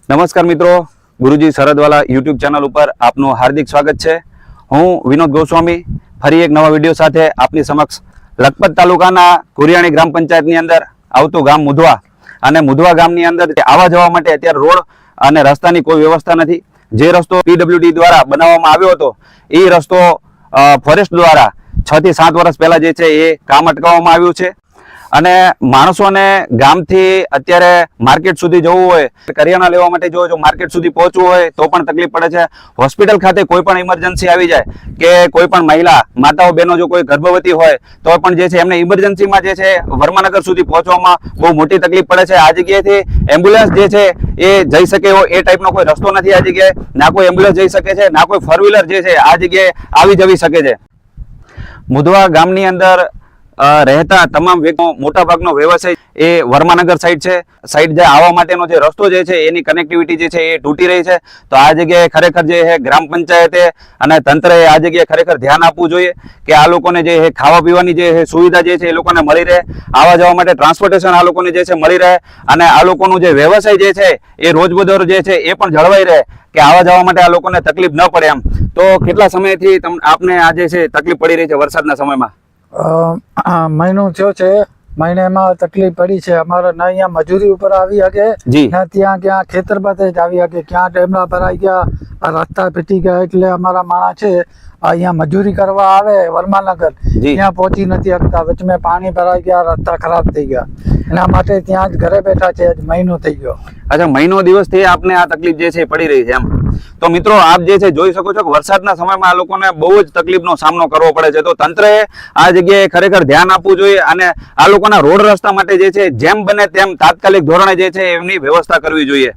નમસ્કાર મિત્રો, ગુરુજી સરહદવાલા YouTube channel ઉપર આપનું હાર્દિક સ્વાગત છે. હું વિનોદ ગોસ્વામી ફરી એક નવા વિડીયો સાથે આપની સમક્ષ લખપત તાલુકાના કુરિયાણી ગ્રામ પંચાયતની અંદર આવતું ગામ મુધવા અને મુધવા ગામની અંદર આવવા જવા માટે અત્યારે રોડ અને રસ્તાની કોઈ વ્યવસ્થા નથી. જે રસ્તો પીડબ્લ્યુડી દ્વારા બનાવવામાં આવ્યો હતો એ રસ્તો ફોરેસ્ટ દ્વારા 6 થી 7 વર્ષ પહેલા જે છે એ કામ અટકાવવામાં આવ્યું છે અને માણસોને ગામથી અત્યારે માર્કેટ સુધી જવું હોય, કરિયાણા લેવા માટે જો માર્કેટ સુધી પહોંચવું હોય તો પણ તકલીફ પડે છે. હોસ્પિટલ ખાતે કોઈ પણ ઇમરજન્સી આવી જાય કે કોઈ પણ મહિલા માતાઓ બહેનો જો કોઈ ગર્ભવતી હોય તો પણ જે છે એમને ઇમરજન્સીમાં જે છે વર્માનગર સુધી પહોંચવામાં બહુ મોટી તકલીફ પડે છે. આ જગ્યાએથી એમ્બ્યુલન્સ જે છે એ જઈ શકે એવો એ ટાઈપનો કોઈ રસ્તો નથી. આ જગ્યાએ ના કોઈ એમ્બ્યુલન્સ જઈ શકે છે, ના કોઈ ફોર વ્હીલર જે છે આ જગ્યાએ આવી જવી શકે છે. મુધવા ગામની અંદર રહેતા તમામ મોટા ભાગનો વ્યવસાય એ વર્માનગર સાઈડ છે. સાઈડ જે આવવા માટેનો જે રસ્તો જે છે એની કનેક્ટિવિટી જે છે એ તૂટી રહી છે. તો આ જગ્યાએ ખરેખર જે છે ગ્રામ પંચાયતે અને તંત્રએ આ જગ્યાએ ખરેખર ધ્યાન આપવું જોઈએ કે આ લોકોને જે ખાવા પીવાની જે સુવિધા જે છે એ લોકોને મળી રહે, આવવા જવા માટે ટ્રાન્સપોર્ટેશન આ લોકોને જે છે મળી રહે અને આ લોકોનું જે વ્યવસાય જે છે એ રોજબરોજ જે છે એ પણ જળવાઈ રહે કે આવવા જવા માટે આ લોકોને તકલીફ ન પડે એમ. તો કેટલા સમયથી આપને આ જે છે તકલીફ પડી રહી છે વરસાદના સમયમાં? મહિનો થયો છે. મહિનામાં તકલીફ પડી છે. અમારે ના અહીંયા મજૂરી ઉપર આવી શકે, ના ત્યાં ક્યાં ખેતર પાસે જ આવી શકે, ક્યાં ટેમડા ભરાઈ ગયા, રસ્તા પીટી ગયા, એટલે અમારા માણસ છે અહીંયા મજૂરી કરવા આવે વર્માનગર, ત્યાં પહોંચી નથી શકતા. વચમે પાણી ભરાઈ ગયા, રસ્તા ખરાબ થઈ ગયા, એના માટે ત્યાં જ ઘરે બેઠા છે. મહિનો થઈ ગયો. અચ્છા, મહિનો દિવસથી આપને આ તકલીફ જે છે પડી રહી છે એમ. તો મિત્રો આપ જે છે જોઈ શકો છો કે વરસાદના સમયમાં આ લોકોને બહુ જ તકલીફનો સામનો કરવો પડે છે. તો તંત્રએ આ જગ્યાએ ખરેખર ધ્યાન આપવું જોઈએ અને આ લોકોના રોડ રસ્તા માટે જે છે જેમ બને તેમ તાત્કાલિક ધોરણે જે છે એમની વ્યવસ્થા કરવી જોઈએ.